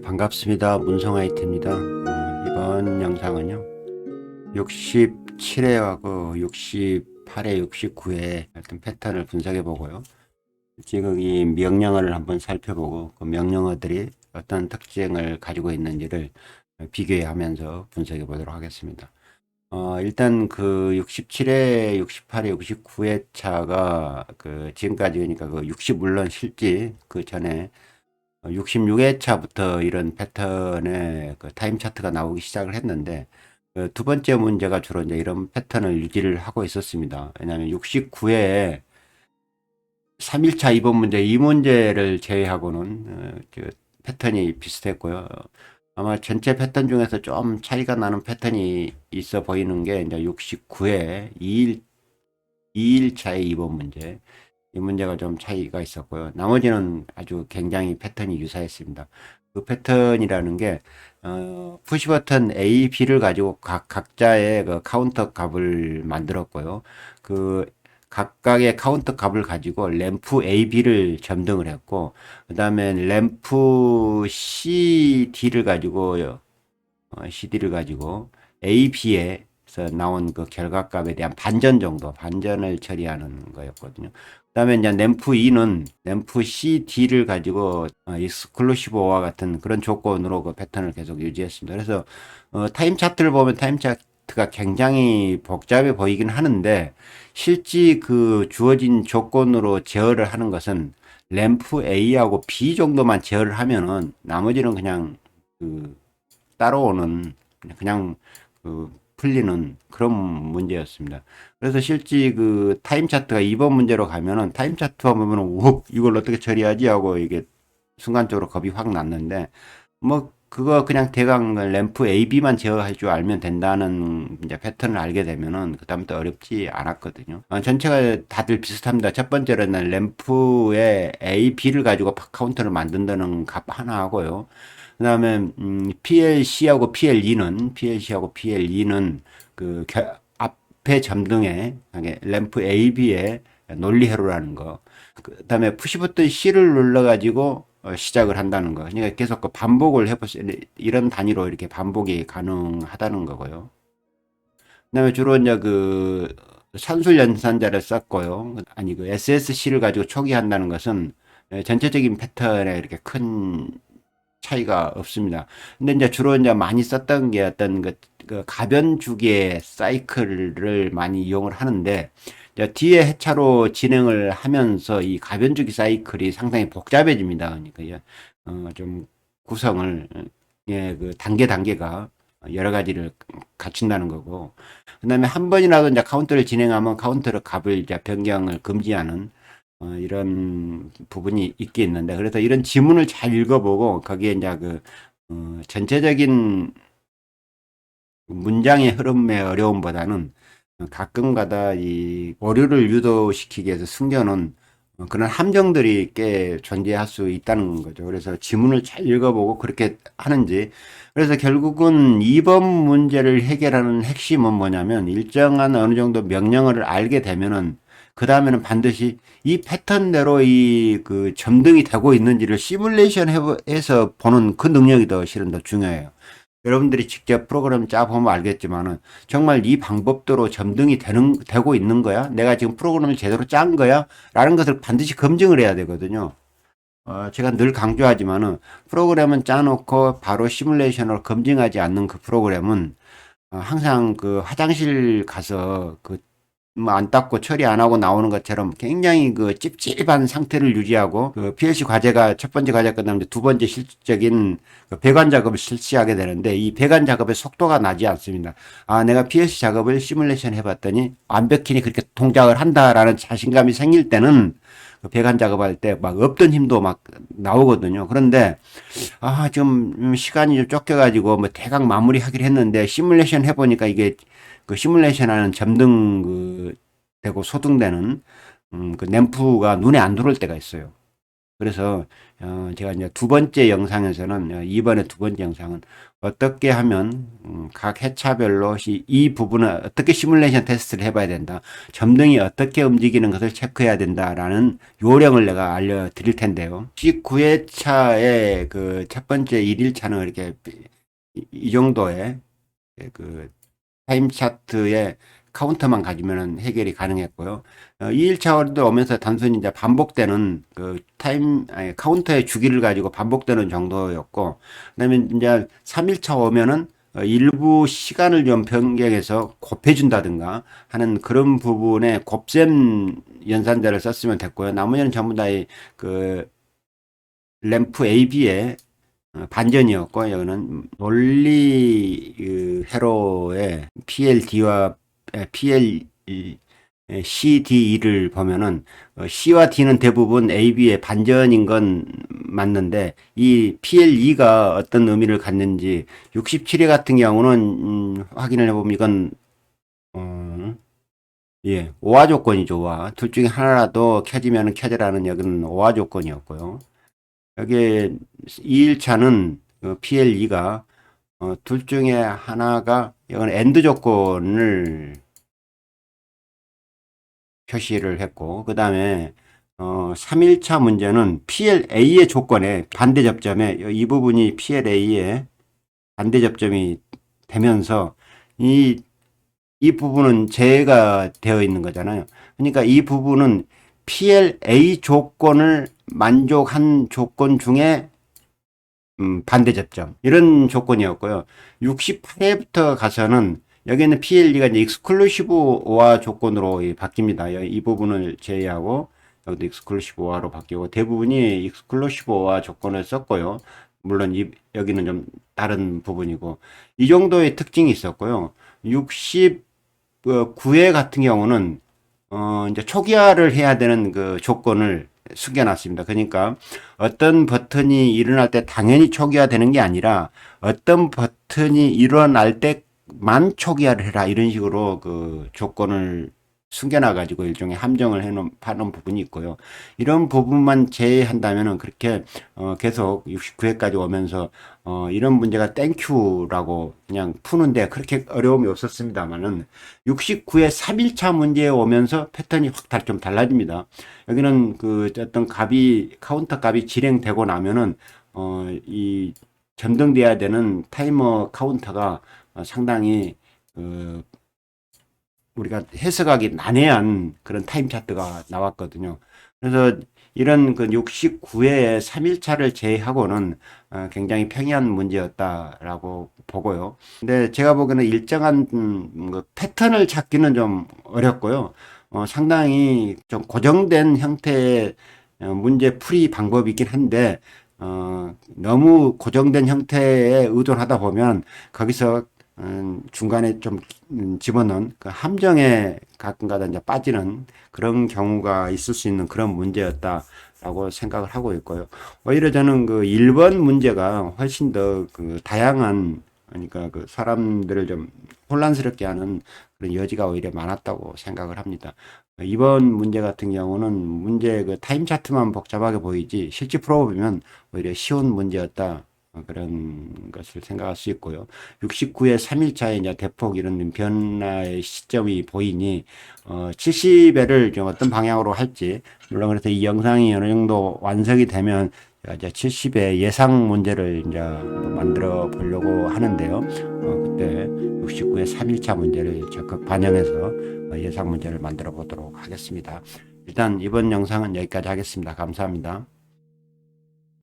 반갑습니다. 문성아이트입니다. 이번 영상은요, 67회하고 68회, 69회 하여튼 패턴을 분석해 보고요. 지금 이 명령어를 한번 살펴보고 그 명령어들이 어떤 특징을 가지고 있는지를 비교해 하면서 분석해 보도록 하겠습니다. 일단 그 67회, 68회, 69회 차가 그 지금까지 그러니까 그 60 물론 실지 그 전에 66회차부터 이런 패턴의 그 타임 차트가 나오기 시작을 했는데, 두 번째 문제가 주로 이제 이런 패턴을 유지를 하고 있었습니다. 왜냐하면 69회에 3일차 2번 문제, 이 문제를 제외하고는 그 패턴이 비슷했고요. 아마 전체 패턴 중에서 좀 차이가 나는 패턴이 있어 보이는 게 이제 69회 2일차의 2번 문제. 이 문제가 좀 차이가 있었고요. 나머지는 아주 굉장히 패턴이 유사했습니다. 그 패턴이라는 게, 푸시 버튼 A, B를 가지고 각자의 그 카운터 값을 만들었고요. 그 각각의 카운터 값을 가지고 램프 A, B를 점등을 했고, 그 다음에 램프 C, D를 가지고, CD를 가지고 A, B에서 나온 그 결과값에 대한 반전 정도, 반전을 처리하는 거였거든요. 그 다음에 이제 램프 E는 램프 C, D를 가지고 익스클루시브와 같은 그런 조건으로 그 패턴을 계속 유지했습니다. 그래서 타임 차트를 보면 타임 차트가 굉장히 복잡해 보이긴 하는데, 실제 그 주어진 조건으로 제어를 하는 것은 램프 A하고 B 정도만 제어를 하면은 나머지는 그냥 그 따라오는 그냥 그 풀리는 그런 문제였습니다. 그래서 실제 그 타임 차트가 2번 문제로 가면은 타임 차트가 보면은 우 이걸 어떻게 처리하지 하고 이게 순간적으로 겁이 확 났는데, 뭐 그거 그냥 대강 램프 AB만 제어할 줄 알면 된다는 이제 패턴을 알게 되면은 그다음부터 어렵지 않았거든요. 전체가 다들 비슷합니다. 첫 번째로는 램프의 A, B를 가지고 카운터를 만든다는 값 하나 하고요. 그 다음에 PLC하고 PLE는 그 앞에 점등에 램프 AB의 논리회로라는 거. 그 다음에 푸시 버튼 C를 눌러가지고 시작을 한다는 거. 그러니까 계속 그 반복을 해보세요. 이런 단위로 이렇게 반복이 가능하다는 거고요. 그 다음에 주로 이제 그 산술 연산자를 썼고요. 아니 그 SSC를 가지고 초기한다는 것은 전체적인 패턴에 이렇게 큰 차이가 없습니다. 근데 이제 주로 이제 많이 썼던 게 어떤 그 가변주기의 사이클을 많이 이용을 하는데, 이제 뒤에 해차로 진행을 하면서 이 가변주기 사이클이 상당히 복잡해집니다. 그러니까 좀 구성을 예, 그 단계가 여러 가지를 갖춘다는 거고, 그다음에 한 번이라도 이제 카운터를 진행하면 카운터를 값을 이제 변경을 금지하는 이런 부분이 있게 있는데, 그래서 이런 지문을 잘 읽어보고 거기에 이제 그 전체적인 문장의 흐름의 어려움보다는 가끔가다 이 오류를 유도시키기 위해서 숨겨놓은 그런 함정들이 꽤 존재할 수 있다는 거죠. 그래서 지문을 잘 읽어보고 그렇게 하는지. 그래서 결국은 2번 문제를 해결하는 핵심은 뭐냐면, 일정한 어느 정도 명령어를 알게 되면은 그 다음에는 반드시 이 패턴대로 이 그 점등이 되고 있는지를 시뮬레이션 해서 보는 그 능력이 더 실은 더 중요해요. 여러분들이 직접 프로그램 짜보면 알겠지만은 정말 이 방법대로 점등이 되고 있는 거야? 내가 지금 프로그램을 제대로 짠 거야? 라는 것을 반드시 검증을 해야 되거든요. 제가 늘 강조하지만은 프로그램은 짜놓고 바로 시뮬레이션으로 검증하지 않는 그 프로그램은 항상 그 화장실 가서 그 뭐 안 닦고 처리 안 하고 나오는 것처럼 굉장히 그 찝찝한 상태를 유지하고, 그 PLC 과제가 첫 번째 과제 끝나면 두 번째 실질적인 그 배관 작업을 실시하게 되는데, 이 배관 작업의 속도가 나지 않습니다. 아, 내가 PLC 작업을 시뮬레이션 해봤더니 완벽히 그렇게 동작을 한다라는 자신감이 생길 때는 그 배관 작업할 때 막 없던 힘도 막 나오거든요. 그런데 좀 시간이 좀 쫓겨가지고 뭐 대강 마무리하기로 했는데 시뮬레이션 해보니까 이게 그 시뮬레이션하는 점등 되고 소등되는 그 램프가 눈에 안 들어올 때가 있어요. 그래서 제가 이제 두 번째 영상에서는 이번에 두 번째 영상은 어떻게 하면 각 회차별로 이 부분을 어떻게 시뮬레이션 테스트를 해봐야 된다. 점등이 어떻게 움직이는 것을 체크해야 된다라는 요령을 내가 알려드릴 텐데요. 19회차의 그 첫 번째 1일차는 이렇게 이 정도의 그 타임 차트의 카운터만 가지면 해결이 가능했고요. 2일차도 오면서 단순히 이제 반복되는 그 카운터의 주기를 가지고 반복되는 정도였고, 그다음에 이제 3일차 오면은 일부 시간을 좀 변경해서 곱해준다든가 하는 그런 부분에 곱셈 연산자를 썼으면 됐고요. 나머지는 전부 다 그 램프 AB의 반전이었고, 여기는 논리 회로의 PLD와 PLCD를 보면은 C와 D는 대부분 AB의 반전인 건 맞는데 이 PLE가 어떤 의미를 갖는지 67회 같은 경우는 확인을 해보면 이건 예, 오화 조건이죠. 오화. 둘 중에 하나라도 켜지면 켜져라는 여기는 오화 조건이었고요. 여기 2일차는 PLE가 둘 중에 하나가 이건 엔드 조건을 표시를 했고, 그 다음에 3일차 문제는 PLA의 조건에 반대 접점에 이 부분이 PLA의 반대 접점이 되면서 이 부분은 제외가 되어 있는 거잖아요. 그러니까 이 부분은 PLA 조건을 만족한 조건 중에 반대 접점 이런 조건이었고요. 68회부터 가서는 여기는 PLE가 이제 익스클루시브 오화 조건으로 바뀝니다. 이 부분을 제외하고 여기도 익스클루시브 오화로 바뀌고 대부분이 익스클루시브 오화 조건을 썼고요. 물론 여기는 좀 다른 부분이고 이 정도의 특징이 있었고요. 69회 같은 경우는 이제 초기화를 해야 되는 그 조건을 숨겨놨습니다. 그러니까 어떤 버튼이 일어날 때 당연히 초기화 되는 게 아니라 어떤 버튼이 일어날 때만 초기화를 해라 이런 식으로 그 조건을 숨겨놔가지고 일종의 함정을 해놓은 부분이 있고요. 이런 부분만 제외한다면은 그렇게 계속 69회까지 오면서 이런 문제가 땡큐라고 그냥 푸는데 그렇게 어려움이 없었습니다만은 69회 3일차 문제에 오면서 패턴이 확 좀 달라집니다. 여기는 그 어떤 카운터 값이 실행되고 나면은 이 전등돼야 되는 타이머 카운터가 상당히 우리가 해석하기 난해한 그런 타임 차트가 나왔거든요. 그래서 이런 그 69회의 3일차를 제외하고는 굉장히 평이한 문제였다라고 보고요. 근데 제가 보기에는 일정한 그 패턴을 찾기는 좀 어렵고요. 상당히 좀 고정된 형태의 문제 풀이 방법이긴 한데 너무 고정된 형태에 의존하다 보면 거기서 중간에 좀 집어넣은 그 함정에 가끔가다 이제 빠지는 그런 경우가 있을 수 있는 그런 문제였다라고 생각을 하고 있고요. 오히려 저는 그 1번 문제가 훨씬 더 그 다양한 그러니까 그 사람들을 좀 혼란스럽게 하는 그런 여지가 오히려 많았다고 생각을 합니다. 이번 문제 같은 경우는 문제 그 타임 차트만 복잡하게 보이지 실제 풀어보면 오히려 쉬운 문제였다. 그런 것을 생각할 수 있고요. 69회 3일차에 이제 대폭 이런 변화의 시점이 보이니, 70회를 좀 어떤 방향으로 할지, 물론 그래서 이 영상이 어느 정도 완성이 되면, 제가 이제 70회 예상 문제를 이제 만들어 보려고 하는데요. 그때 69회 3일차 문제를 적극 반영해서 예상 문제를 만들어 보도록 하겠습니다. 일단 이번 영상은 여기까지 하겠습니다. 감사합니다.